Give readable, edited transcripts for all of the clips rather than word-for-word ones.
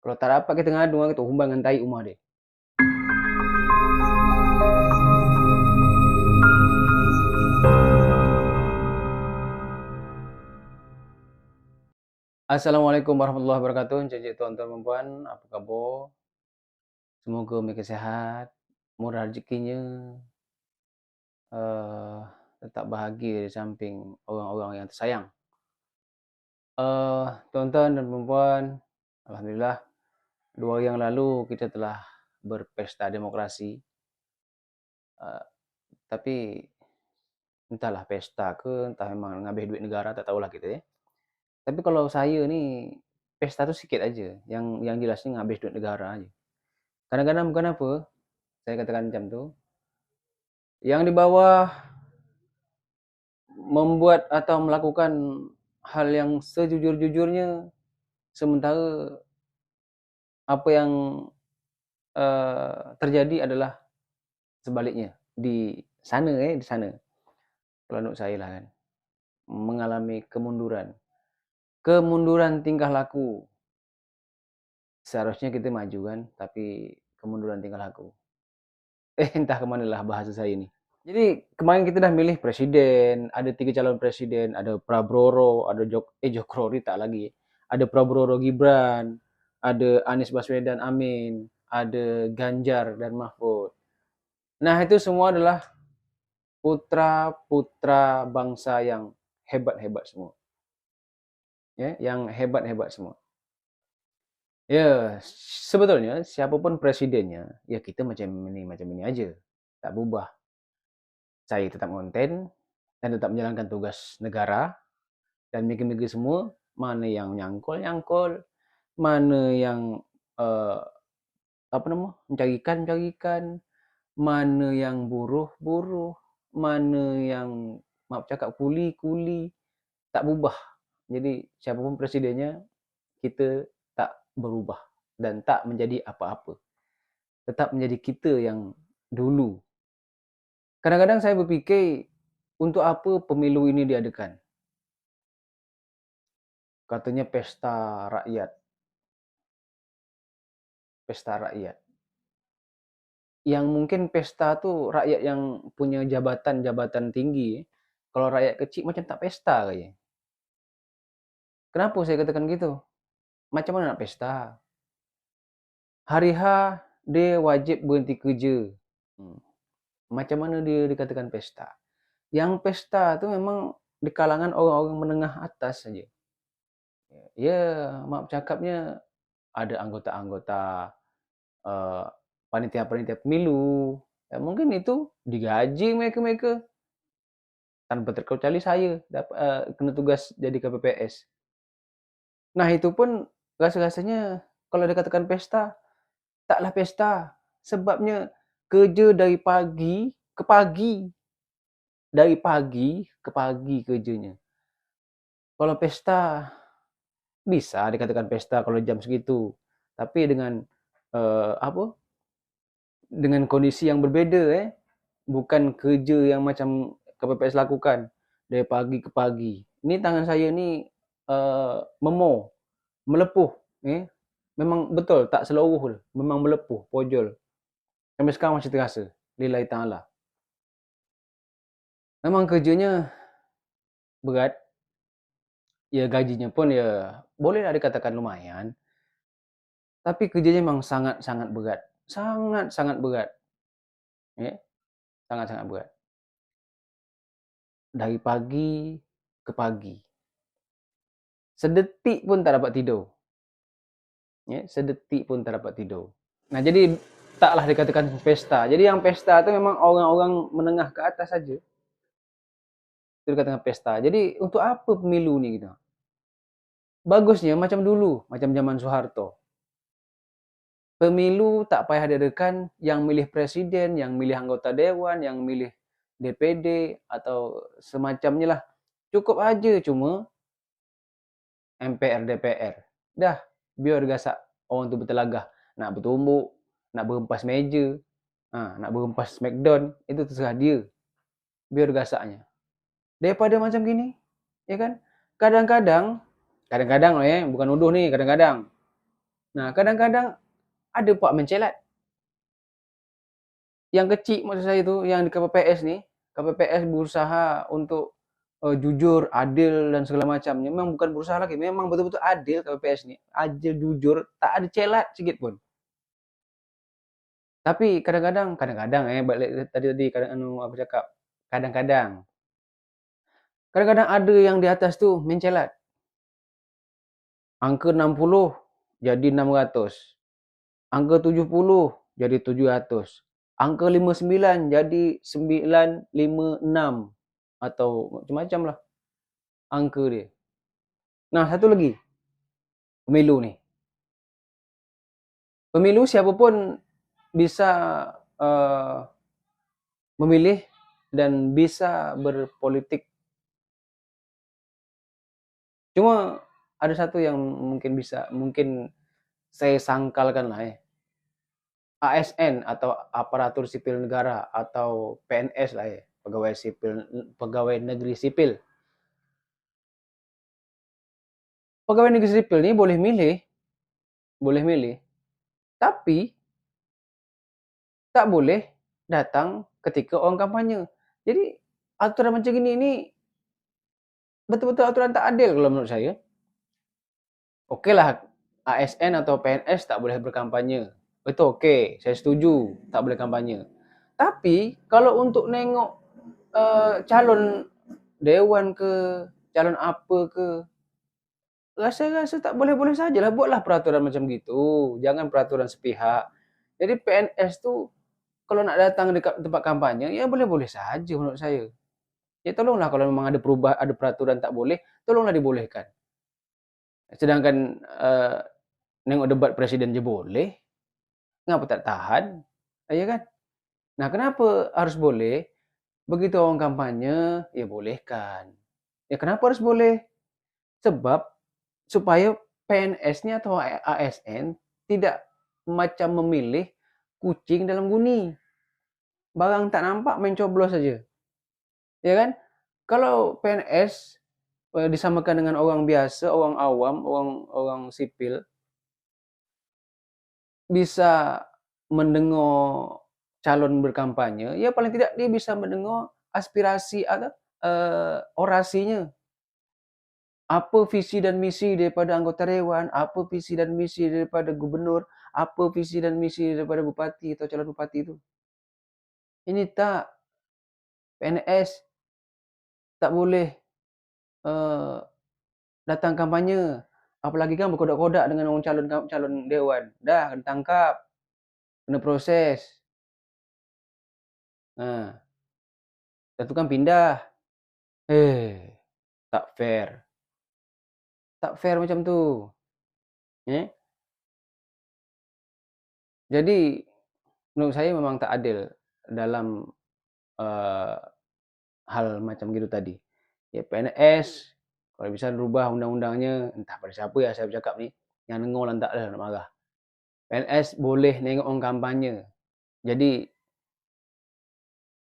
Kalau tak dapat kita ngadu kita humbang dengan tai umah dia. Assalamualaikum warahmatullahi wabarakatuh. Jadi tuan-tuan dan puan, apa kabar? Semoga mereka sehat, murah rezekinya, uh, tetap bahagia di samping orang-orang yang tersayang. Tuan-tuan dan puan, alhamdulillah 2 hari yang lalu kita telah berpesta demokrasi. Tapi entahlah pesta ke, entah memang ngabih duit negara, tak tahulah kita ya. Tapi kalau saya ni pesta tu sikit aja, yang jelas ni ngabis duit negara aja. Kadang-kadang bukan apa, saya katakan macam tu, yang di bawah membuat atau melakukan hal yang sejujur-jujurnya, sementara apa yang terjadi adalah sebaliknya di sana di sana. Pelanuk saya lah kan, mengalami kemunduran tingkah laku. Seharusnya kita maju kan, tapi kemunduran tingkah laku. Entah kemana lah bahasa saya ni. Jadi kemarin kita dah milih presiden, ada 3 calon presiden, ada Prabowo, ada Jokowi tak lagi. Ada Prabowo Gibran, ada Anies Baswedan Amin, ada Ganjar dan Mahfud. Nah itu semua adalah putra-putra bangsa yang hebat-hebat semua. Ya, yang hebat-hebat semua. Ya, sebetulnya siapapun presidennya, ya kita macam ini aja. Tak berubah. Saya tetap konten dan tetap menjalankan tugas negara dan mikir-mikir semua mana yang nyangkul, mana yang mencarikan, mana yang buruh, mana yang maaf cakap kuli, tak berubah. Jadi siapapun presidennya kita tak berubah dan tak menjadi apa-apa. Tetap menjadi kita yang dulu. Kadang-kadang saya berfikir, untuk apa pemilu ini diadakan? Katanya pesta rakyat. Pesta rakyat. Yang mungkin pesta tu rakyat yang punya jabatan-jabatan tinggi. Kalau rakyat kecil macam tak pesta kayaknya. Kenapa saya katakan gitu? Macam mana nak pesta? Hari H dia wajib berhenti kerja. Macam mana dia dikatakan pesta? Yang pesta tu memang di kalangan orang-orang menengah atas saja. Ya, maaf cakapnya ada anggota-anggota panitia-panitia pemilu. Mungkin itu digaji mereka-mereka. Tanpa terkecuali saya kena tugas jadi KPPS. Nah itu pun rasa-rasanya kalau dikatakan pesta, taklah pesta. Sebabnya kerja dari pagi ke pagi. Dari pagi ke pagi kerjanya. Kalau pesta, bisa dikatakan pesta kalau jam segitu. Tapi dengan dengan kondisi yang berbeza bukan kerja yang macam KPPS lakukan dari pagi ke pagi. Ini tangan saya ni melepuh memang betul tak seluruh memang melepuh pojol. Sampai sekarang masih terasa. Lillahi ta'ala. Memang kerjanya berat. Ya gajinya pun ya bolehlah dikatakan lumayan. Tapi kerjanya memang sangat-sangat berat. Sangat-sangat berat. Sangat-sangat berat. Dari pagi ke pagi. Sedetik pun tak dapat tidur. Sedetik pun tak dapat tidur. Nah jadi taklah dikatakan pesta. Jadi yang pesta itu memang orang-orang menengah ke atas saja. Itu dikatakan pesta. Jadi untuk apa pemilu ni gitu? Bagusnya macam dulu, macam zaman Soeharto. Pemilu tak payah diadakan, yang milih presiden, yang milih anggota dewan, yang milih DPD atau semacamnya lah. Cukup aja cuma MPR DPR. Dah, biar gasak orang tu bertelagah. Nak bertumbuk, nak berempas meja, nak berempas smackdown, itu terserah dia. Biar gasaknya. Daripada macam gini, ya kan? Kadang-kadang bukan nuduh nih, kadang-kadang Nah, kadang-kadang ada pak mencelat. Yang kecil maksud saya itu, yang di KPPS nih, KPPS berusaha untuk jujur, adil dan segala macamnya. Memang bukan berusaha lagi, memang betul-betul adil KPPS nih. Adil, jujur, tak ada celat sedikit pun. Tapi kadang-kadang balik tadi kadang aku cakap, kadang-kadang kadang-kadang ada yang di atas tuh mencelat. Angka 60 jadi 600. Angka 70 jadi 700. Angka 59 jadi 956 atau macam-macam lah angka dia. Nah, satu lagi, pemilu nih. Pemilu siapapun bisa memilih dan bisa berpolitik. Cuma ada satu yang mungkin saya sangkalkan lah ya. ASN atau aparatur sipil negara atau PNS lah ya, pegawai negeri sipil. Pegawai negeri sipil ini boleh milih, tapi tak boleh datang ketika orang kampanye. Jadi aturan macam ini betul-betul aturan tak adil kalau menurut saya. Oke lah, ASN atau PNS tak boleh berkampanye. Itu oke, saya setuju tak boleh kampanye. Tapi kalau untuk nengok calon dewan ke, calon apa ke, rasa-rasa tak boleh-boleh sajalah buatlah peraturan macam gitu. Jangan peraturan sepihak. Jadi PNS tu kalau nak datang dekat tempat kampanye, ya boleh-boleh saja menurut saya. Ya tolonglah kalau memang ada peraturan tak boleh, tolonglah dibolehkan. Sedangkan nengok debat presiden je boleh, ngapa tak tahan? Ya kan? Nah, kenapa harus boleh? Begitu orang kampanye, ya bolehkan. Ya kenapa harus boleh? Sebab supaya PNS-nya atau ASN tidak macam memilih kucing dalam guni. Barang tak nampak main coblos saja. Ya kan? Kalau PNS disamakan dengan orang biasa, orang awam, orang sipil, bisa mendengar calon berkampanye, ya paling tidak dia bisa mendengar aspirasi atau orasinya. Apa visi dan misi daripada anggota dewan, apa visi dan misi daripada gubernur, apa visi dan misi daripada bupati atau calon bupati itu. Ini tak, PNS tak boleh uh, datang kampanye. Apalagi kan berkodak-kodak dengan orang calon dewan. Dah, kena tangkap, kena proses. Nah, satu kan pindah. Tak fair. Tak fair macam tu. Eh? Jadi, menurut saya memang tak adil dalam uh, hal macam gitu tadi. Ya PNS, kalau bisa rubah undang-undangnya, entah pada siapa ya saya bercakap ni, yang dengar lah tak ada nak marah. PNS boleh nengok orang kampanye. Jadi,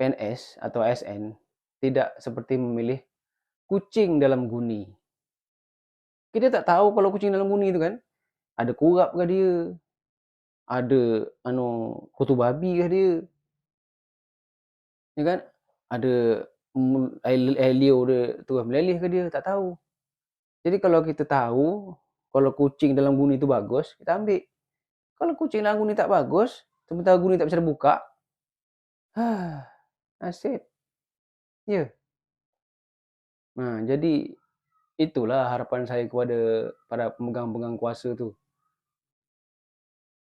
PNS atau ASN tidak seperti memilih kucing dalam guni. Kita tak tahu kalau kucing dalam guni itu kan, ada kurap ke dia, ada kutu babi ke dia, ya kan? Ada air liur dia turun meleleh ke dia, tak tahu. Jadi kalau kita tahu kalau kucing dalam guni itu bagus, kita ambil. Kalau kucing dalam guni tak bagus, sementara guni tak bisa dibuka, nasib. Ya. Nah, jadi itulah harapan saya kepada para pemegang-pemegang kuasa tu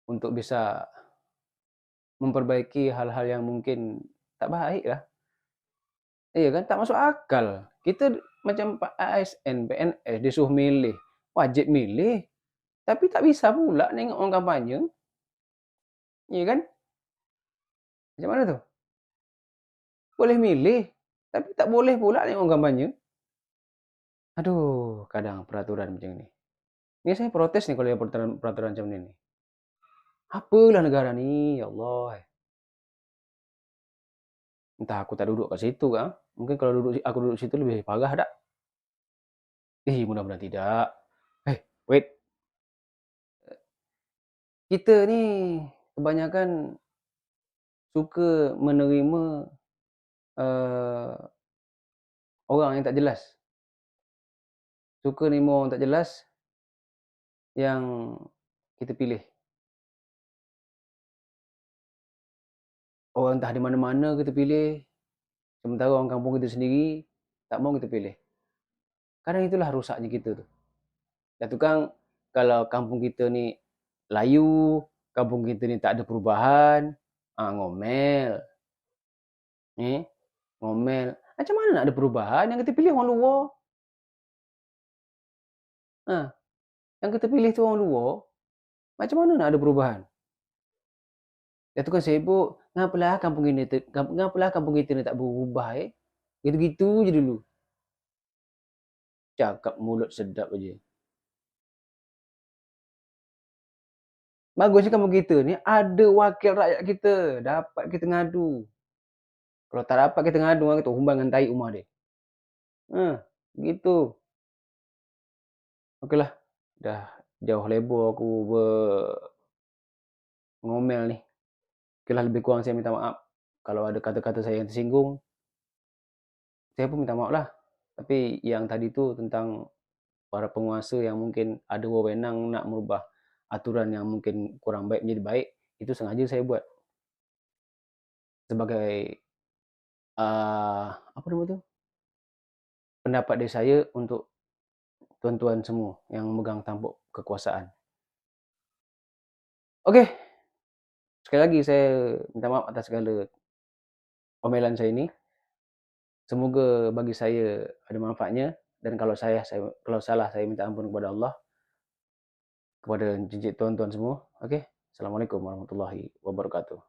untuk bisa memperbaiki hal-hal yang mungkin tak baik lah. Iya kan, tak masuk akal. Kita macam ASN, PNS disuruh milih, wajib milih, tapi tak bisa pula nengok orang kampanye. Iya kan? Macam mana tu? Boleh milih, tapi tak boleh pula tengok orang kampanye. Aduh, kadang peraturan macam ni. Ini saya protes nih kalau ada peraturan macam ni. Apalah negara ni, ya Allah. Entah aku tak duduk kat situ kan. Mungkin kalau aku duduk situ lebih parah tak? Mudah-mudahan tidak. Wait. Kita ni kebanyakan suka menerima, eee, orang yang tak jelas. Suka nerima orang tak jelas yang kita pilih. Orang entah di mana-mana kita pilih, sementara orang kampung kita sendiri tak mau kita pilih. Kadang itulah rusaknya kita tu. Dah tu kan kalau kampung kita ni layu, kampung kita ni tak ada perubahan, ngomel, ngomel. Macam mana nak ada perubahan, yang kita pilih orang luar. Yang kita pilih tu orang luar, macam mana nak ada perubahan? Dah tu kan sibuk, ngapalah kampung kita ni tak berubah gitu-gitu je dulu. Cakap mulut sedap aja. Bagusnya kampung kita ni ada wakil rakyat kita, dapat kita ngadu. Kalau tak dapat kita ngadu, orang kata humbang dengan tai rumah dia. Gitu. Okeylah, dah jauh lebar aku ngomel ni. Okeylah, lebih kurang saya minta maaf. Kalau ada kata-kata saya yang tersinggung, saya pun minta maaf lah. Tapi yang tadi tu tentang para penguasa yang mungkin ada wewenang nak merubah aturan yang mungkin kurang baik menjadi baik, itu sengaja saya buat. Sebagai, apa nama tu, pendapat dari saya untuk tuan-tuan semua yang memegang tampuk kekuasaan. Okey, sekali lagi saya minta maaf atas segala omelan saya ini. Semoga bagi saya ada manfaatnya, dan kalau salah saya minta ampun kepada Allah, kepada tuan-tuan semua. Okey, Assalamualaikum warahmatullahi wabarakatuh.